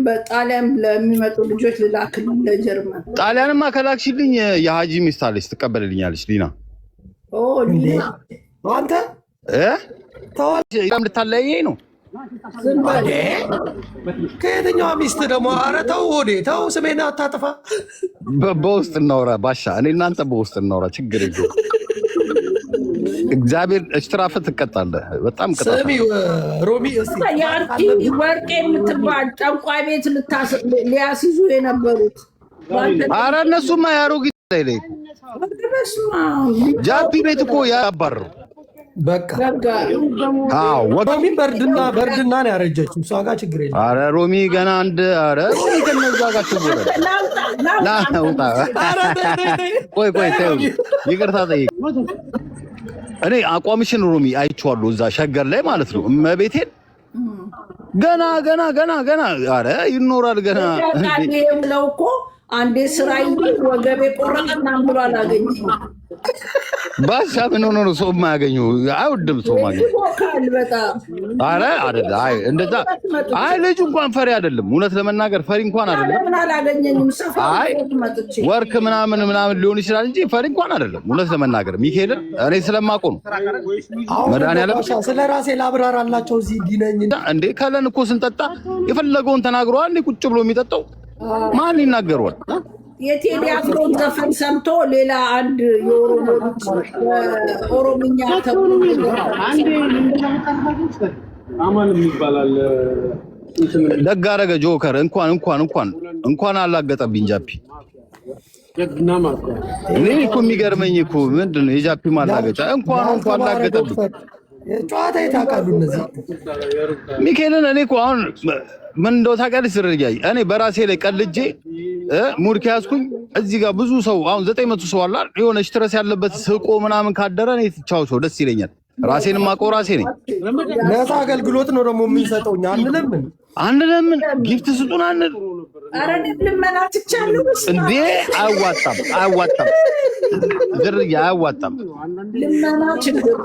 በጣሊያን ለሚመጡ ልጆች ልላክል ለጀርመን ጣሊያንማ ከላክሽልኝ የሀጂ ሚስት አለች ትቀበልልኛለች ሊና ሊና አንተ ተዋል ልታለያየኝ ነው ከየትኛዋ ሚስት ደግሞ ኧረ ተው ሆዴ ተው ስሜን አታጥፋ በውስጥ እናውራ ባሻ እኔ እናንተ በውስጥ እናውራ ችግር የለውም እግዚአብሔር እሽትራፍ ትቀጣለህ በጣም ቅጣት ስሚ ሮሚ እስቲ ያርቲ ወርቄ የምትባል ጠንቋይ ቤት ሊያስይዙ የነበሩት ኧረ እነሱማ ያሮጊት ላይ ጃፒ ቤት እኮ ያባረሩ በቃ ሮሚ በርድና ነው ያረጀችው እሷ ጋር ችግር የለም ኧረ ሮሚ ገና አንድ ኧረ ሮሚ ከነዛ ጋር ችግር ቆይ ተው ይቅርታ ጠይቅ እኔ አቋምሽን ሮሚ አይቼዋለሁ እዛ ሸገር ላይ ማለት ነው እመቤቴን ገና ኧረ ይኖራል ገና ነው እኮ አንዴ ስራ ወገቤ ቆረጠና ብሎ አላገኘም ባሻ ምን ሆኖ ነው ሰው የማያገኘው አይወድም ሰው ማግኘት ኧረ አይደለ አይ እንደዛ አይ ልጁ እንኳን ፈሪ አይደለም እውነት ለመናገር ፈሪ እንኳን አይደለም ምን አላገኘኝም አይ ወርክ ምናምን ሊሆን ይችላል እንጂ ፈሪ እንኳን አይደለም እውነት ለመናገር ሚካኤልን እኔ ስለማውቀው ነው መድኃኒዓለም ስለራሴ ላብራራላቸው እዚህ ዲነኝ እንዴ ከለን እኮ ስንጠጣ የፈለገውን ተናግሯል እንዴ ቁጭ ብሎ የሚጠጣው ማን ይናገረዋል የቴዲ አፍሮ ዘፈን ሰምቶ ሌላ አንድ የኦሮምኛ ተብሎ አንዴ አማን ይባላል ደግ አደረገ ጆከር እንኳን አላገጠብኝ ጃፒ እኔ እኮ የሚገርመኝ እኮ ምንድን ነው የጃፒ ማላገጫ እንኳን አላገጠብኝ ጨዋታ ይታቃሉ እነዚህ ሚካኤልን እኔ እኮ አሁን ምን እንደው ታውቃለህ ስርያይ እኔ በራሴ ላይ ቀልጄ ሙድ ከያዝኩኝ እዚህ ጋር ብዙ ሰው አሁን 900 ሰው አለ የሆነ ስትረስ ያለበት ስቆ ምናምን ካደረ እኔ ቻው ደስ ይለኛል ራሴን ማቆ ራሴ ነኝ ነፃ አገልግሎት ነው ደግሞ የምንሰጠውኛ አንለምን ጊፍት ስጡን አንል ኧረ ልመና ትቻለሁ እንዴ አያዋጣም ዝርያ አያዋጣም ልመና ችግር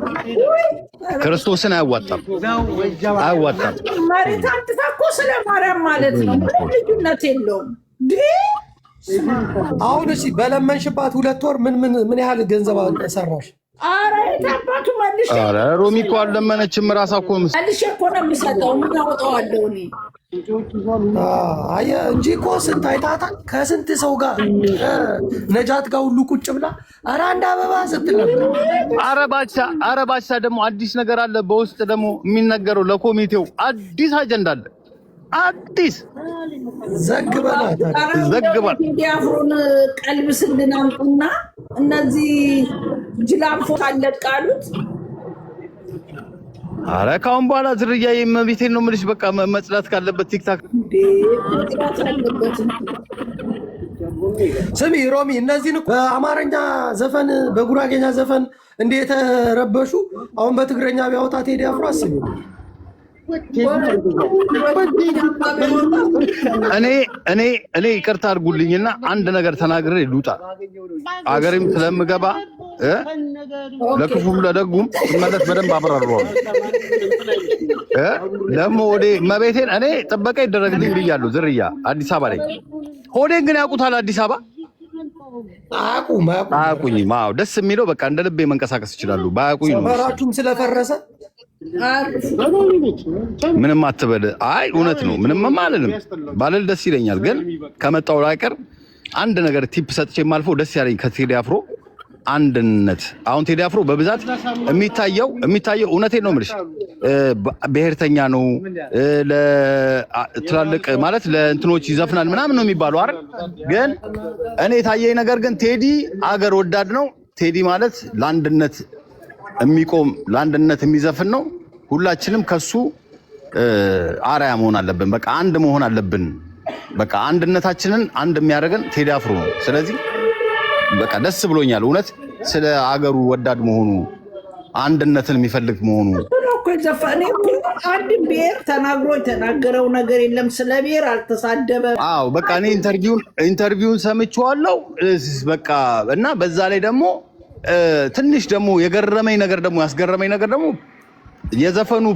ክርስቶስን አያዋጣም መሬት አንጥታ እኮ ስለ ማርያም ማለት ነው ልዩነት የለውም አሁን እሺ በለመንሽባት 2 ወር ምን ያህል ገንዘብ ሰራሽ ኧረ የታባቱ መልሼ ኧረ ሮሚ እኮ አልለመነችም እራሷ እኮ መልሼ እኮ ነው የምሰጠው ምን አወጣዋለሁ እኔ አየ እንጂ እኮ ስንት አይታታል ከስንት ሰው ጋር ነጃት ጋር ሁሉ ቁጭ ብላ ኧረ አንድ አበባ ስትል ነበር ኧረ ባቻ ደግሞ አዲስ ነገር አለ በውስጥ ደግሞ የሚነገረው ለኮሚቴው አዲስ አጀንዳ አለ አዲስ ዘግበና ቴዲ አፍሮን ቀልብ ስልናምጡና እነዚህ ጅላንፎ አለቃሉት ኧረ ካሁን በኋላ ዝርያ የመቤቴን ነው የምልሽ በቃ መጽላት ካለበት ቲክታክ ስሚ ሮሚ እነዚህን በአማርኛ ዘፈን በጉራጌኛ ዘፈን እንዴት ተረበሹ አሁን በትግረኛ ቢያወጣ ቴዲ አፍሮ አስቢ እኔ ይቅርታ አድርጉልኝና አንድ ነገር ተናግሬ ልውጣ አገሬም ስለምገባ ለክፉም ለደጉም ማለት በደንብ አብራራለሁ ደግሞ ወዴ መቤቴን እኔ ጥበቃ ይደረግልኝ ብያለሁ ዝርያ አዲስ አበባ ላይ ሆዴን ግን ያውቁታል አዲስ አበባ አያውቁኝም አዎ ደስ የሚለው በቃ እንደ ልቤ መንቀሳቀስ ይችላሉ ባያውቁኝ ነው ሰፈራችሁም ስለፈረሰ ምንም አትበል አይ እውነት ነው ምንም ማለንም ባለል ደስ ይለኛል ግን ከመጣው ላይቀር አንድ ነገር ቲፕ ሰጥቼ የማልፈው ደስ ያለኝ ከቴዲ አፍሮ አንድነት አሁን ቴዲ አፍሮ በብዛት የሚታየው እውነቴን ነው የምልሽ ብሔርተኛ ነው ለትላልቅ ማለት ለእንትኖች ይዘፍናል ምናምን ነው የሚባለው አይደል ግን እኔ ታየኝ ነገር ግን ቴዲ አገር ወዳድ ነው ቴዲ ማለት ለአንድነት የሚቆም ለአንድነት የሚዘፍን ነው ሁላችንም ከሱ አርአያ መሆን አለብን በቃ አንድ መሆን አለብን በቃ አንድነታችንን አንድ የሚያደርገን ቴዲ አፍሮ ነው ስለዚህ በቃ ደስ ብሎኛል እውነት ስለ አገሩ ወዳድ መሆኑ አንድነትን የሚፈልግ መሆኑ ዘፈኔ አንድ ብሔር ተናግሮ የተናገረው ነገር የለም ስለ ብሔር አልተሳደበም አዎ በቃ እኔ ኢንተርቪውን ሰምቼዋለሁ በቃ እና በዛ ላይ ደግሞ ትንሽ ደግሞ የገረመኝ ነገር ደግሞ ያስገረመኝ ነገር ደግሞ የዘፈኑ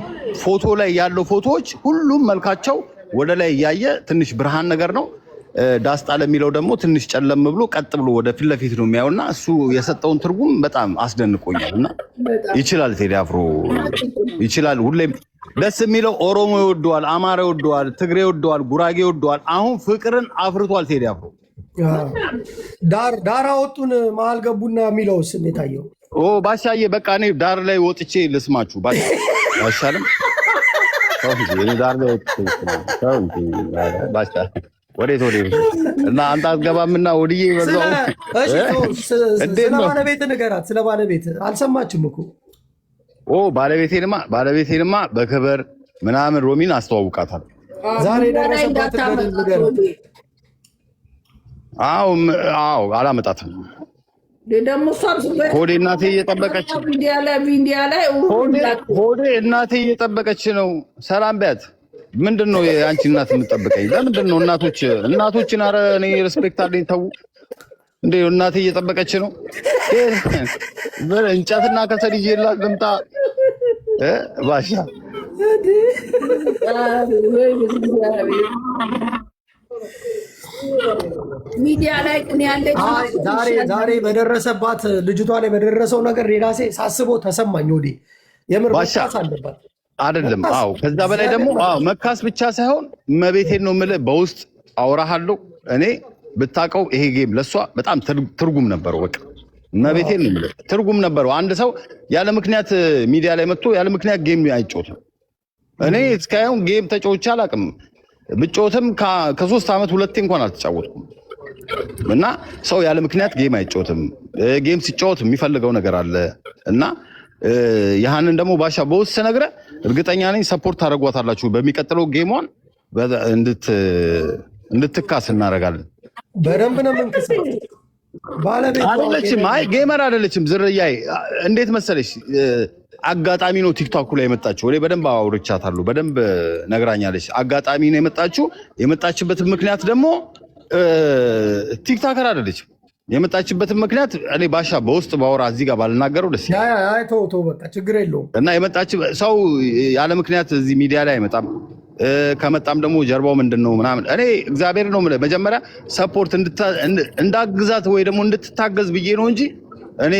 ፎቶ ላይ ያለው ፎቶዎች ሁሉም መልካቸው ወደ ላይ ያየ ትንሽ ብርሃን ነገር ነው። ዳስጣ ለሚለው ደግሞ ትንሽ ጨለም ብሎ ቀጥ ብሎ ወደ ፊት ለፊት ነው የሚያውና እሱ የሰጠውን ትርጉም በጣም አስደንቆኛልና ይችላል ቴዲ አፍሮ ይችላል። ሁሌም ደስ የሚለው ኦሮሞ ይወደዋል፣ አማራ ይወደዋል፣ ትግሬ ይወደዋል፣ ጉራጌ ይወደዋል። አሁን ፍቅርን አፍርቷል ቴዲ አፍሮ። ዳር አወጡን መሀል ገቡና የሚለው ስሜት አየው። ባሻዬ በቃ እኔ ዳር ላይ ወጥቼ ልስማችሁ አይሻልም? እኔ ዳር ላይ ባሻ ወዴት እና አንተ አትገባምና ወዲዬ በዛው ስለ ባለቤት ንገራት። ስለ ባለቤት አልሰማችም እኮ ባለቤቴንማ በክብር ምናምን ሮሚን አስተዋውቃታል። ዛሬ ደረሰባት ንገራት። አዎ አላመጣትም። ሆዴ እናቴ እየጠበቀች ሆዴ እናቴ እየጠበቀች ነው። ሰላም በያት። ምንድን ነው የአንቺ እናት የምትጠብቀኝ? ለምንድን ነው እናቶችን ኧረ እኔ ሪስፔክት አለኝ። ተው እንዴ እናቴ እየጠበቀች ነው። እንጨትና ከሰል ይዤላት ልምጣ ባሻ? ሚዲያ ላይ ያለች ዛሬ በደረሰባት ልጅቷ ላይ በደረሰው ነገር ራሴ ሳስበው ተሰማኝ። ወዴ የምር መካስ አለባት አይደለም? አዎ ከዛ በላይ ደግሞ መካስ ብቻ ሳይሆን መቤቴን ነው የምልህ። በውስጥ አውራሃለሁ እኔ ብታውቀው ይሄ ጌም ለሷ በጣም ትርጉም ነበረው። በቃ መቤቴን ነው የምልህ ትርጉም ነበረው። አንድ ሰው ያለ ምክንያት ሚዲያ ላይ መጥቶ ያለ ምክንያት ጌም አይጮትም። እኔ እስካሁን ጌም ተጫውቼ አላውቅም። ብጮትም ከ3 ዓመት ሁለቴ እንኳን አልተጫወትኩም። እና ሰው ያለ ምክንያት ጌም አይጮትም። ጌም ሲጫወት የሚፈልገው ነገር አለ እና ያንን ደግሞ ባሻ በውስጥ ነግረ እርግጠኛ ነኝ ሰፖርት ታደርጓታላችሁ። በሚቀጥለው ጌሟን እንድትካስ እናደርጋለን። በደንብ ነው የምንከስ። ባለቤት አይደለችም፣ አይ ጌመር አይደለችም። ዝርያዬ እንዴት መሰለሽ አጋጣሚ ነው ቲክቶክ ላይ የመጣችው። እኔ በደንብ አውርቻታለሁ፣ በደንብ ነግራኛለች። አጋጣሚ ነው የመጣችው። የመጣችበትን ምክንያት ደግሞ ቲክቶከር አይደለችም። የመጣችበትን ምክንያት እኔ ባሻ በውስጥ ባወራ እዚህ ጋር ባልናገረው ደስ ይላል። ተው በቃ ችግር የለውም። እና የመጣች ሰው ያለ ምክንያት እዚህ ሚዲያ ላይ አይመጣም። ከመጣም ደግሞ ጀርባው ምንድነው ምናምን። እኔ እግዚአብሔር ነው የምልህ መጀመሪያ ሰፖርት እንዳግዛት ወይ ደግሞ እንድትታገዝ ብዬ ነው እንጂ እኔ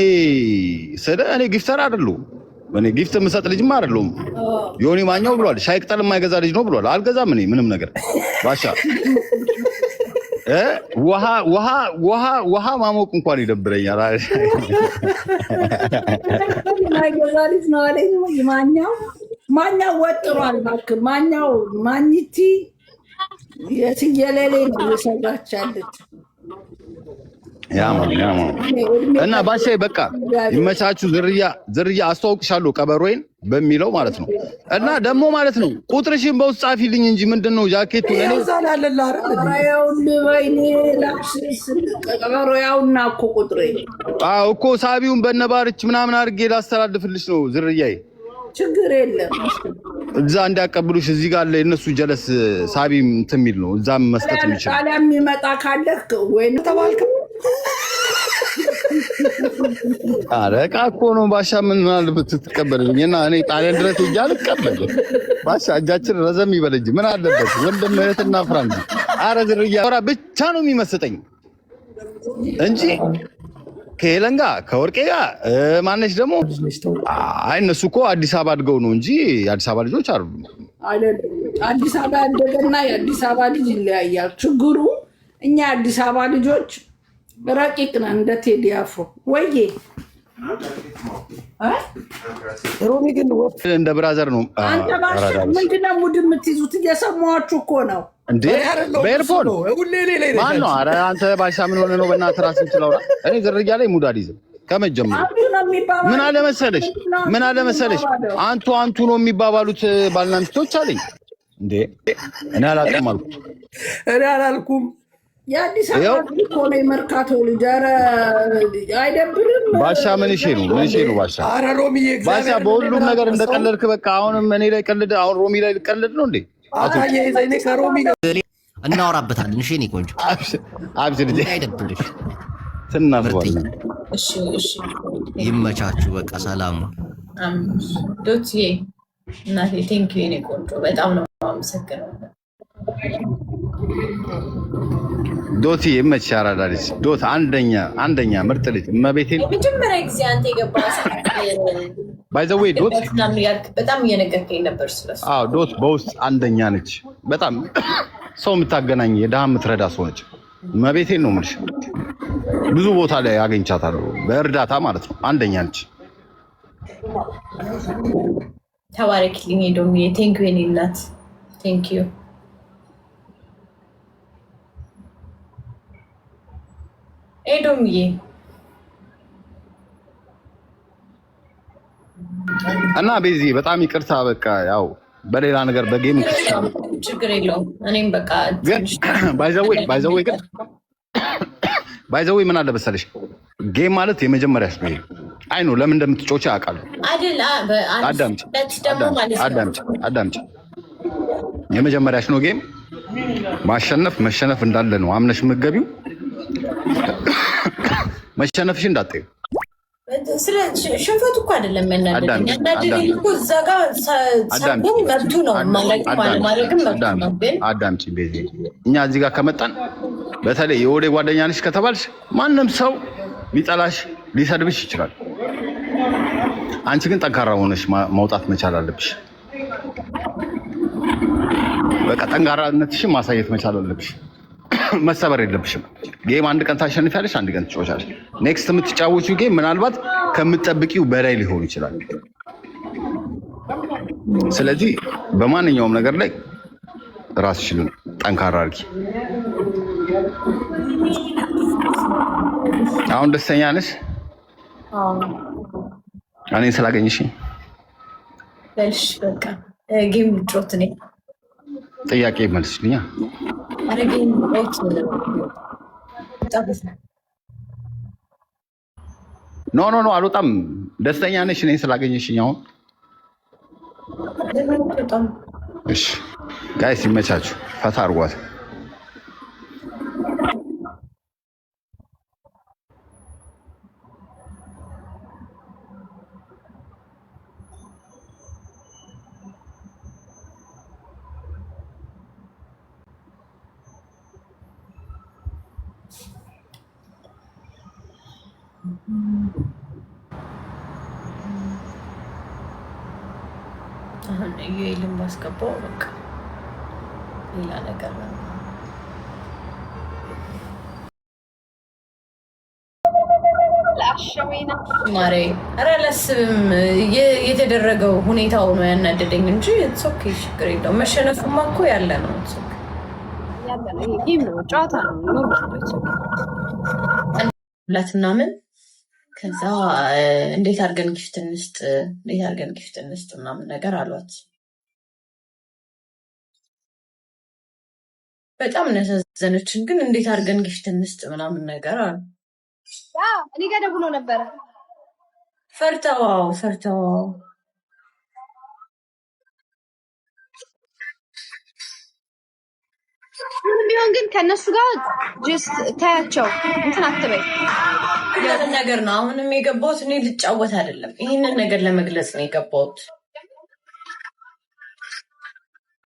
እኔ ጊፍተር አይደለሁም። እኔ ጊፍት የምሰጥ ልጅማ አይደለሁም። ዮኒ ማኛው ብሏል ሻይ ቅጠል የማይገዛ ልጅ ነው ብሏል። አልገዛም እኔ ምንም ነገር ባሻ ውሃ ማሞቅ እንኳን ይደብረኛል። የማይገዛ ልጅ ነው አለኝ። ማኛው ወጥሯል እባክህ። ማኝቲ የትየለሌ ነው የሰራቻለች። ያማ እና ባሻዬ በቃ ይመቻችሁ። ዝርያ አስተዋውቅሻለሁ ቀበሮዬን በሚለው ማለት ነው። እና ደግሞ ማለት ነው ቁጥርሽን በውስጥ ጻፊልኝ እንጂ ምንድነው ጃኬቱ እኔ ዛላለላ ቀበሮ ያውና እኮ ቁጥሬ እኮ ሳቢውን በነባርች ምናምን አድርጌ ላስተላልፍልሽ ነው ዝርያዬ። ችግር የለም እዛ እንዲያቀብሉሽ እዚህ ጋር ለእነሱ ጀለስ ሳቢ እንትን የሚል ነው እዛም መስጠት የሚችል ታዲያ የሚመጣ ካለክ ወይ ተባልክ። ኧረ ዕቃ እኮ ነው ባሻ። ምን አለበት ትቀበልልኝ እና እኔ ጣሊያን ድረስ ሄጄ አልቀበልም ባሻ። እጃችን ረዘም ይበል እንጂ ምን አለበት ወንድም እህትና ፍራንጅ። ኧረ ዝርያ ወራ ብቻ ነው የሚመስጠኝ እንጂ ከሄለን ጋር ከወርቄ ጋር ማነች ደግሞ አይ እነሱ እኮ አዲስ አበባ አድገው ነው እንጂ የአዲስ አበባ ልጆች አይደሉም። አዲስ አበባ ያደገና የአዲስ አበባ ልጅ ይለያያል። ችግሩ እኛ የአዲስ አበባ ልጆች ረቂቅ ነን እንደ ቴዲ አፍሮ ወይዬ። ሮሚ ግን እንደ ብራዘር ነው። አንተ ባሻ ምንድነው ሙድ የምትይዙት? እየሰማችሁ እኮ ነው እንዴ በኤርፎን ማን ነው? ኧረ አንተ ባሻ ምን ሆነ ነው? በእናትህ ራስህን ችለውራ። እኔ ዝርያ ላይ ሙድ አልይዝም ከመጀመሩ። ምን አለ መሰለሽ አንቱ ነው የሚባባሉት ባልና ሚስቶች አለኝ እንዴ። እኔ አላውቅም አልኩት። እኔ አላልኩም። የአዲስ አበባ እኮ ነው የመርካቶ ልጅ። ኧረ አይደብርም ባሻ? ምን እሺ ነው ባሻ? ኧረ ሮሚዬ ባሻ በሁሉም ነገር እንደቀለድክ በቃ አሁንም እኔ ላይ ቀልድ። አሁን ሮሚ ላይ ልቀልድ ነው እንዴ? እናወራበታለን። እሺ እኔ ቆንጆ አብሽር ልጅ አይደብርሽ። ትናፍዋለህ። እሺ ይመቻችሁ። በቃ ሰላሙ ዶትዬ እናቴ ቴንኪው የኔ ቆንጆ በጣም ነው የማመሰግነው። ዶቲ ይመች ያራዳልሽ ዶት አንደኛ ምርጥ ልጅ እመቤቴን መጀመሪያ ጊዜ አንተ የገባ ባይ ዘ ዌይ ዶት በጣም እየነገርከኝ ነበር ስለሱ። አዎ ዶት በውስጥ አንደኛ ነች። በጣም ሰው የምታገናኝ የድሃ የምትረዳ ሰው ነች። እመቤቴን ነው የምልሽ። ብዙ ቦታ ላይ አገኝቻታለሁ በእርዳታ ማለት ነው። አንደኛ ነች። ተባረክልኝ ዶሚዬ። ቴንኪው የኔ እናት ቴንኪው። ኤዶምዬ እና ቤዚ በጣም ይቅርታ። በቃ ያው በሌላ ነገር በጌም ችግር የለውም። እኔም በቃ ባይዘዌ ምን አለ መሰለሽ ጌም ማለት የመጀመሪያሽ ነው። አይ ነው ለምን እንደምትጮች አውቃለሁ። አዳምጪ የመጀመሪያሽ ነው ጌም። ማሸነፍ መሸነፍ እንዳለ ነው አምነሽ የምትገቢው። መሸነፍሽ እንዳትዪው። ስለ ሽንፈቱ እኮ አይደለም ያናደደኝ። ያናደደኝ እኮ እዛ ጋር ሰው መብቱ ነው ማለትም መብቱ ነው። ግን አዳምጪ ቤዚ፣ እኛ እዚህ ጋር ከመጣን በተለይ የወዴ ጓደኛ ነሽ ከተባልሽ ማንም ሰው ሊጠላሽ ሊሰድብሽ ይችላል። አንቺ ግን ጠንካራ ሆነሽ መውጣት መቻል አለብሽ። በቃ ጠንካራነትሽን ማሳየት መቻል አለብሽ። መሰበር የለብሽም። ጌም አንድ ቀን ታሸንፊያለሽ፣ አንድ ቀን ትጮቻለሽ። ኔክስት የምትጫወቺው ጌም ምናልባት ከምትጠብቂው በላይ ሊሆን ይችላል። ስለዚህ በማንኛውም ነገር ላይ ራስሽን ጠንካራ አድርጊ። አሁን ደስተኛ ነሽ? እኔን ስላገኘሽ በልሽ በቃ ጌም ልጮት ነኝ። ጥያቄ መልስልኛ። ኖ አልወጣም። ደስተኛ ነሽ እኔን ስላገኘሽኝ? አሁን እሺ ጋይስ ይመቻችሁ፣ ፈታ አድርጓት። አሁን ኢዩኤልን ባስገባው በቃ ሌላ ነገር ነው። ማሬ ኧረ አላስብም። የተደረገው ሁኔታው ነው ያናደደኝ እንጂ ኦኬ ችግር የለውም። መሸነፍማ እኮ ያለ ነው ጨዋታ ነው ሁለት ምናምን ከዛ እንዴት አድርገን ጊፍት እንስጥ ምናምን ነገር አሏት። በጣም ነዘነችን። ግን እንዴት አድርገን ጊፍት እንስጥ ምናምን ነገር አሉ። እኔ ጋር ደውሎ ነበረ። ፈርተዋው ምንም ቢሆን ግን ከነሱ ጋር ጀስት ታያቸው እንትን አትበይ ነገር ነው። አሁንም የገባሁት እኔ ልጫወት አይደለም፣ ይህንን ነገር ለመግለጽ ነው የገባሁት።